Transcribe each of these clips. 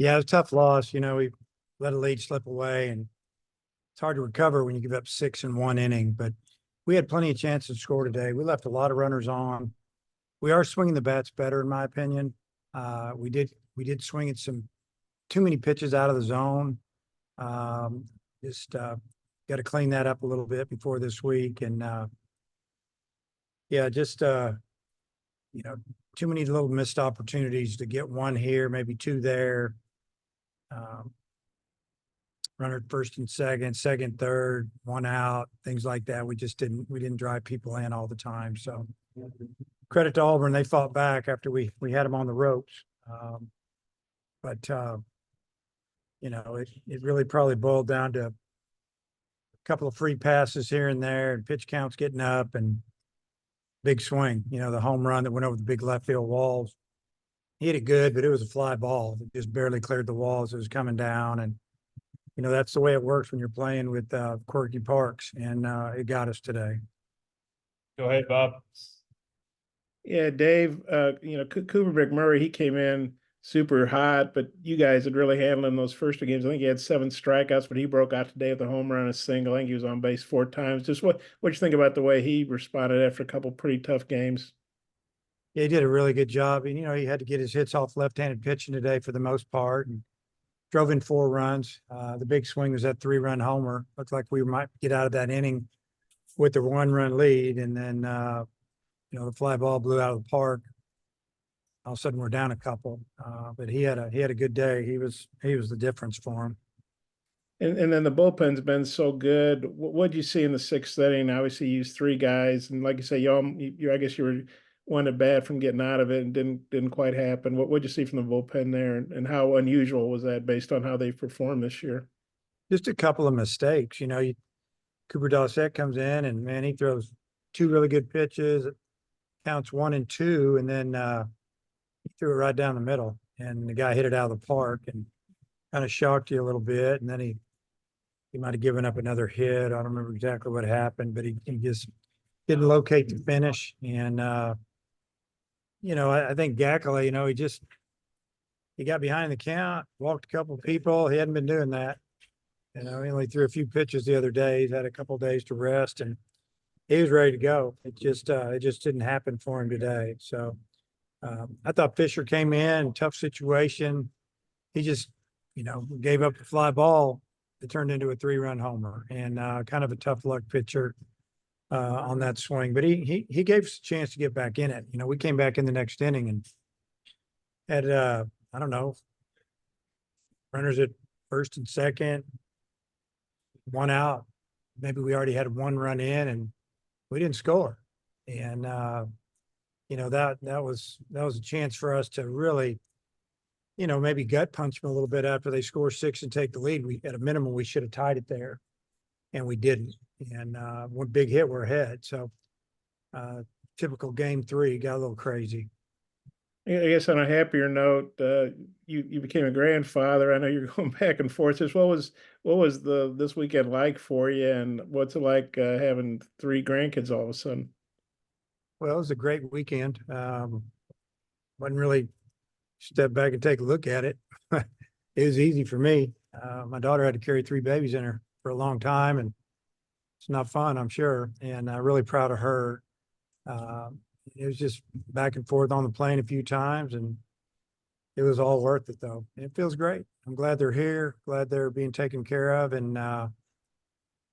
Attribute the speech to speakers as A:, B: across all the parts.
A: Yeah, it was a tough loss. We let a lead slip away, and it's hard to recover when you give up 6 in 1 inning. But we had plenty of chances to score today. We left a lot of runners on. We are swinging the bats better, in my opinion. We did swing at some too many pitches out of the zone. Just got to clean that up a little bit before this week. And yeah, just too many little missed opportunities to get one here, maybe two there. Runner first and second, second, third, one out, things like that. We didn't drive people in all the time. So credit to Auburn. They fought back after we had them on the ropes. But it really probably boiled down to a couple of free passes here and there, and pitch counts getting up, and big swing. The home run that went over the big left field walls. He hit it good, but it was a fly ball. It just barely cleared the walls. It was coming down, and that's the way it works when you're playing with quirky parks, and it got us today.
B: Go ahead, Bob.
C: Yeah, Dave, Cooper McMurray, he came in super hot, but you guys had really handled him those first two games. I think he had 7 strikeouts, but he broke out today with a home run, a single. I think he was on base 4 times. Just what you think about the way he responded after a couple pretty tough games?
A: Yeah, he did a really good job. And, he had to get his hits off left-handed pitching today for the most part, and drove in 4 runs. The big swing was that 3-run homer. Looked like we might get out of that inning with the 1-run lead, and then the fly ball blew out of the park. All of a sudden, we're down a couple. But he had a good day. He was the difference for him.
C: And then the bullpen's been so good. What'd you see in the 6th inning? Obviously, you used 3 guys, and like you say, I guess you were one at bat from getting out of it, and didn't quite happen. What'd you see from the bullpen there, and how unusual was that based on how they've performed this year?
A: Just a couple of mistakes. Cooper Dossett comes in, and man, he throws 2 really good pitches. It counts 1 and 2, and then he threw it right down the middle, and the guy hit it out of the park, and kind of shocked you a little bit. And then he might have given up another hit. I don't remember exactly what happened, but he just didn't locate the finish. And I think Gackle, he got behind the count, walked a couple of people. He hadn't been doing that. He only threw a few pitches the other day. He's had a couple of days to rest, and he was ready to go. It just didn't happen for him today. So I thought Fisher came in, tough situation. He just, gave up the fly ball. It turned into a 3-run homer, and kind of a tough luck pitcher on that swing. But he gave us a chance to get back in it. We came back in the next inning and had I don't know, runners at first and second, 1 out. Maybe we already had 1 run in, and we didn't score. And that was a chance for us to really, maybe gut punch them a little bit after they score 6 and take the lead. At a minimum, we should have tied it there, and we didn't. And one big hit, we're ahead. So typical game 3 got a little crazy.
C: I guess on a happier note, you became a grandfather. I know you're going back and forth. Just what was this weekend like for you, and what's it like having 3 grandkids all of a sudden?
A: Well, it was a great weekend. Wasn't really step back and take a look at it. It was easy for me. My daughter had to carry 3 babies in her for a long time, and it's not fun, I'm sure. And I'm really proud of her. It was just back and forth on the plane a few times, and it was all worth it, though. It feels great. I'm glad they're here, glad they're being taken care of, and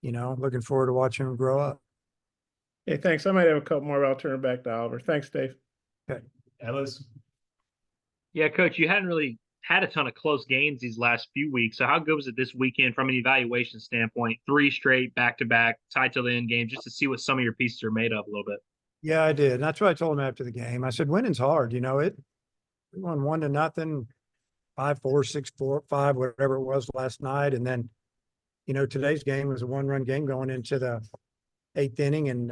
A: looking forward to watching them grow up.
C: Hey, thanks. I might have a couple more, but I'll turn it back to Oliver. Thanks, Dave.
A: Okay.
B: Ellis.
D: Yeah, Coach, you hadn't really had a ton of close games these last few weeks. So how good was it this weekend from an evaluation standpoint? 3 straight back-to-back, tied to the end game, just to see what some of your pieces are made of a little bit.
A: Yeah, I did. And that's what I told him after the game. I said, winning's hard. We won 1-0, 5-4, 6-4, 5, whatever it was last night. And then, today's game was a 1-run game going into the 8th inning, and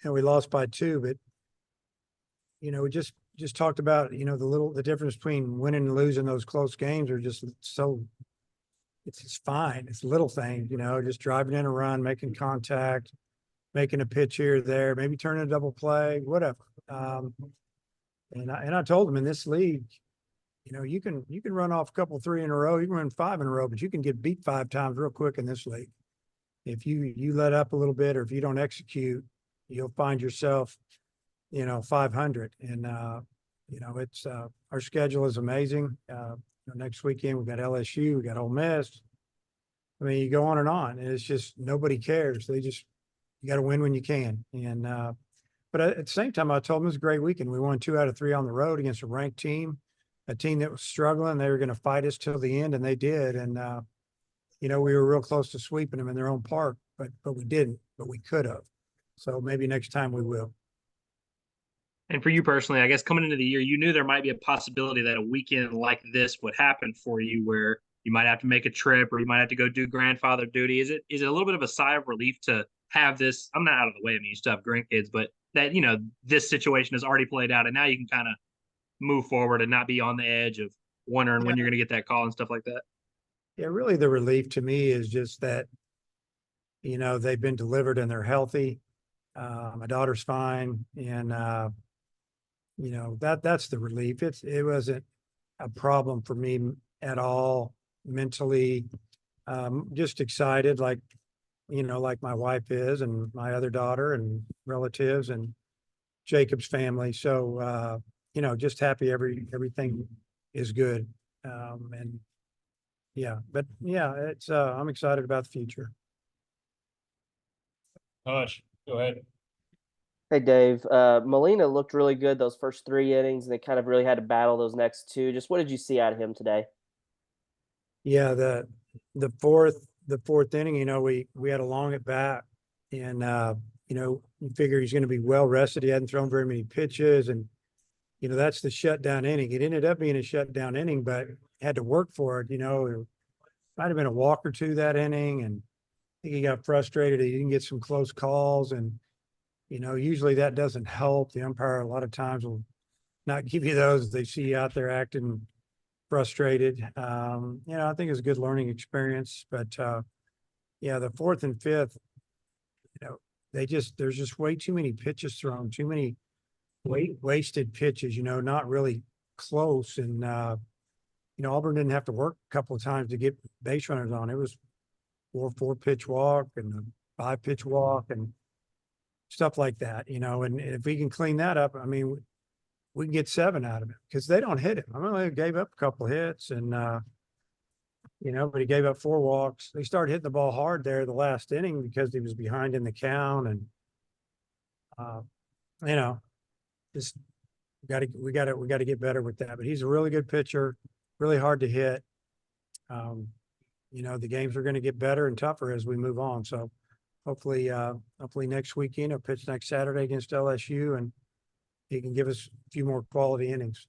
A: we lost by 2. But we just talked about the difference between winning and losing those close games are just so it's fine. It's little things, just driving in a run, making contact, making a pitch here or there, maybe turning a double play, whatever. And I told him in this league, you can run off a couple, 3 in a row, you can run 5 in a row, but you can get beat 5 times real quick in this league. If you let up a little bit, or if you don't execute, you'll find yourself, 500. And, it's, our schedule is amazing. Next weekend, we've got LSU, we got Ole Miss. I mean, you go on, and it's just, nobody cares. You got to win when you can. And, but at the same time, I told them it was a great weekend. We won 2 out of 3 on the road against a ranked team, a team that was struggling. They were going to fight us till the end, and they did. And, we were real close to sweeping them in their own park, but we didn't, but we could have. So maybe next time we will.
D: And for you personally, I guess coming into the year, you knew there might be a possibility that a weekend like this would happen for you, where you might have to make a trip or you might have to go do grandfather duty. Is it a little bit of a sigh of relief to have this? I'm not out of the way. I mean, you still have grandkids, but that, this situation has already played out, and now you can kind of move forward and not be on the edge of wondering when you're going to get that call and stuff like that.
A: Yeah, really the relief to me is just that, they've been delivered and they're healthy. My daughter's fine. And, that's the relief. It wasn't a problem for me at all mentally. Just excited, like my wife is, and my other daughter and relatives and Jacob's family. So, just happy everything is good. And yeah, but yeah, it's, I'm excited about the future.
B: Hush, go ahead.
E: Hey, Dave. Molina looked really good those first 3 innings, and they kind of really had to battle those next 2. Just what did you see out of him today?
A: Yeah, the fourth inning, we had a long at bat, and you figure he's going to be well rested. He hadn't thrown very many pitches, and that's the shutdown inning. It ended up being a shutdown inning, but had to work for it. There might have been a walk or 2 that inning, and I think he got frustrated. He didn't get some close calls, and usually that doesn't help. The umpire a lot of times will not give you those if they see you out there acting frustrated. I think it's a good learning experience, but yeah, the 4th and 5th, there's just way too many pitches thrown, too many wasted pitches, not really close. And, Auburn didn't have to work a couple of times to get base runners on. It was 4 pitch walk and a 5 pitch walk and stuff like that, and if we can clean that up, I mean, we can get 7 out of it because they don't hit him. I mean, they gave up a couple of hits and, but he gave up 4 walks. They started hitting the ball hard there the last inning because he was behind in the count. And, just we got to get better with that. But he's a really good pitcher, really hard to hit. The games are going to get better and tougher as we move on. So hopefully next weekend he'll pitch next Saturday against LSU, and he can give us a few more quality innings.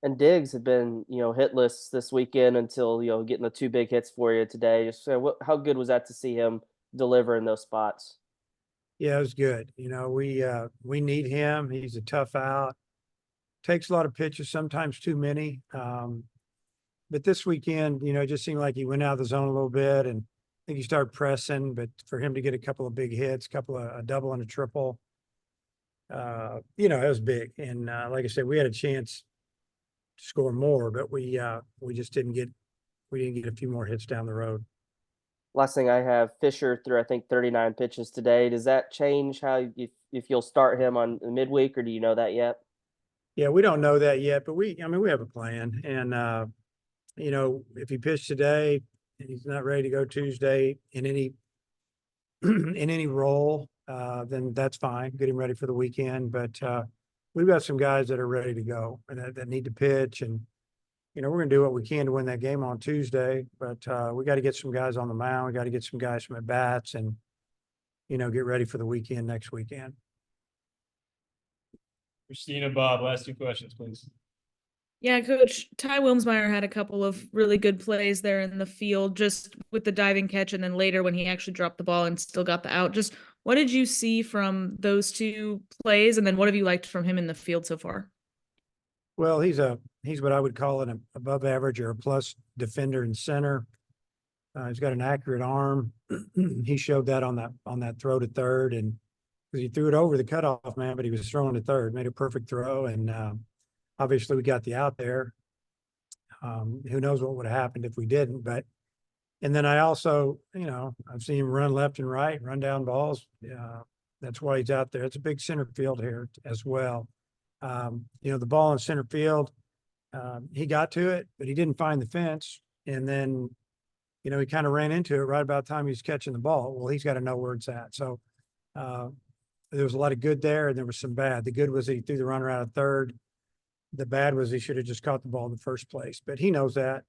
E: And Diggs had been, hitless this weekend until, getting the 2 big hits for you today. Just how good was that to see him deliver in those spots?
A: Yeah, it was good. We need him. He's a tough out. Takes a lot of pitches, sometimes too many. But this weekend, it just seemed like he went out of the zone a little bit, and I think he started pressing. But for him to get a couple of big hits, a double and a triple, it was big. And like I said, we had a chance to score more, but we just didn't get a few more hits down the road.
E: Last thing I have, Fisher threw, I think, 39 pitches today. Does that change how if you'll start him on midweek, or do you know that yet?
A: Yeah, we don't know that yet, but we have a plan. And, if he pitched today and he's not ready to go Tuesday in any in any role, then that's fine. Get him ready for the weekend. But we've got some guys that are ready to go and that need to pitch. And, we're going to do what we can to win that game on Tuesday. But we got to get some guys on the mound. We got to get some guys from at bats and, get ready for the weekend next weekend.
B: Christina, Bob, last 2 questions, please.
F: Yeah, Coach, Ty Wilmsmeyer had a couple of really good plays there in the field, just with the diving catch, and then later when he actually dropped the ball and still got the out. Just what did you see from those 2 plays, and then what have you liked from him in the field so far?
A: Well, he's what I would call an above average or a plus defender in center. He's got an accurate arm. He showed that on that throw to third, and because he threw it over the cutoff man, but he was throwing to third, made a perfect throw, and obviously we got the out there. Who knows what would have happened if we didn't, but, and then I also, I've seen him run left and right, run down balls. That's why he's out there. It's a big center field here as well. The ball in center field, he got to it, but he didn't find the fence. And then, he kind of ran into it right about the time he was catching the ball. Well, he's got to know where it's at. So there was a lot of good there, and there was some bad. The good was he threw the runner out of third. The bad was he should have just caught the ball in the first place, but he knows that.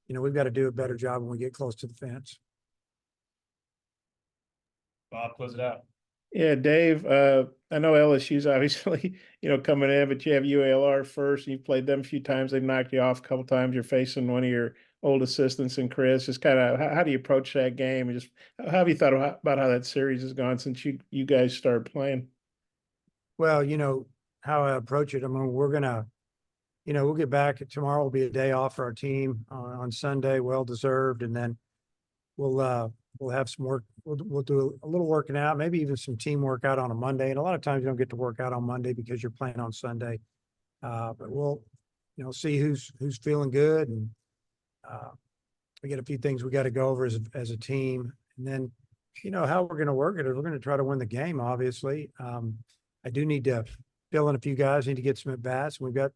A: We've got to do a better job when we get close to the fence.
B: Bob, close it out.
C: Yeah, Dave, I know LSU's obviously, coming in, but you have UALR first, and you've played them a few times. They've knocked you off a couple times. You're facing one of your old assistants in Chris. Just kind of, how do you approach that game? And just how have you thought about how that series has gone since you guys started playing?
A: Well, how I approach it. I mean, we're gonna, we'll get back. Tomorrow will be a day off for our team on Sunday, well deserved, and then we'll have some work. We'll do a little working out, maybe even some team workout on a Monday. And a lot of times you don't get to work out on Monday because you're playing on Sunday. But we'll, see who's feeling good, and we got a few things we got to go over as a team, and then how we're going to work it is we're going to try to win the game. Obviously, I do need to fill in a few guys. Need to get some at bats. We've got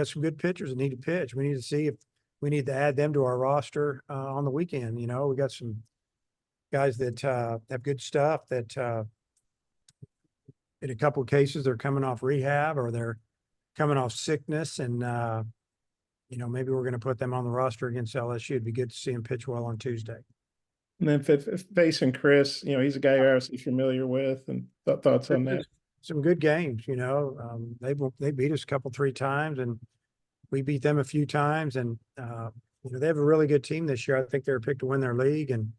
A: some good pitchers that need to pitch. We need to see if we need to add them to our roster on the weekend. We got some guys that have good stuff that in a couple of cases they're coming off rehab or they're coming off sickness, and maybe we're going to put them on the roster against LSU. It'd be good to see them pitch well on Tuesday.
C: And then facing Chris, he's a guy you're obviously familiar with, and thoughts on that.
A: Some good games, they beat us 3 times, and we beat them a few times, and they have a really good team this year. I think they were picked to win their league, and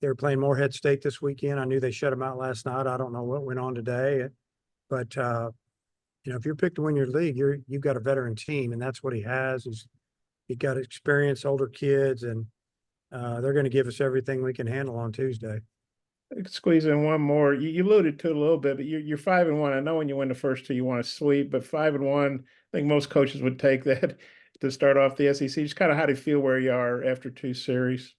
A: they were playing Morehead State this weekend. I knew they shut them out last night. I don't know what went on today, but if you're picked to win your league, you've got a veteran team, and that's what he has. He's got experienced older kids, and they're going to give us everything we can handle on Tuesday.
C: I could squeeze in one more. You alluded to it a little bit, but you're 5-1. I know when you win the first 2, you want to sweep, but 5-1, I think most coaches would take that to start off the SEC. Just kind of how do you feel where you are after 2 series?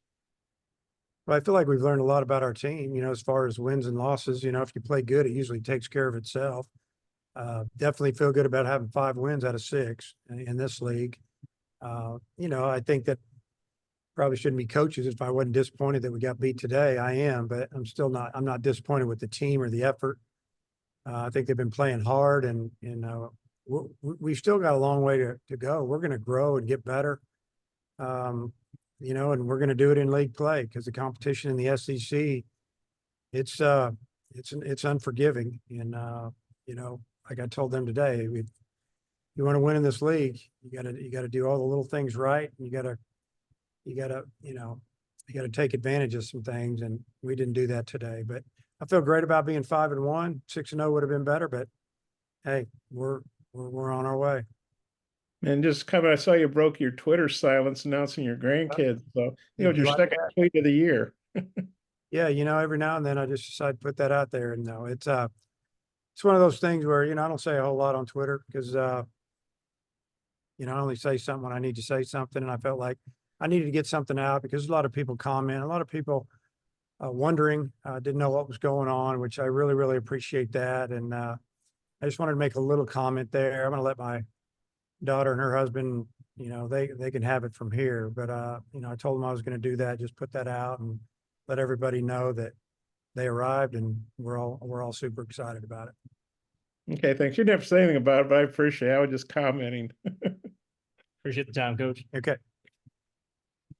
A: Well, I feel like we've learned a lot about our team, as far as wins and losses. If you play good, it usually takes care of itself. Definitely feel good about having 5 wins out of 6 in this league. I think that probably shouldn't be coaches if I wasn't disappointed that we got beat today. I am, but I'm not disappointed with the team or the effort. I think they've been playing hard, and we've still got a long way to go. We're going to grow and get better. And we're going to do it in league play because the competition in the SEC, it's unforgiving. And, like I told them today, if you want to win in this league, you got to do all the little things right. And you got to take advantage of some things. And we didn't do that today, but I feel great about being 5-1. 6-0 would have been better, but hey, we're on our way.
C: And just I saw you broke your Twitter silence announcing your grandkids. So, your
A: like
C: second
A: that?
C: tweet of the year.
A: Yeah, every now and then I just decide to put that out there, and no, it's one of those things where, I don't say a whole lot on Twitter because, I only say something when I need to say something. And I felt like I needed to get something out because a lot of people comment, a lot of people wondering, didn't know what was going on, which I really, really appreciate that. And I just wanted to make a little comment there. I'm going to let my daughter and her husband, they can have it from here. But, I told them I was going to do that, just put that out and let everybody know that they arrived, and we're all super excited about it.
C: Okay, thanks. You never say anything about it, but I appreciate it. I was just commenting.
B: Appreciate the time, Coach.
A: Okay.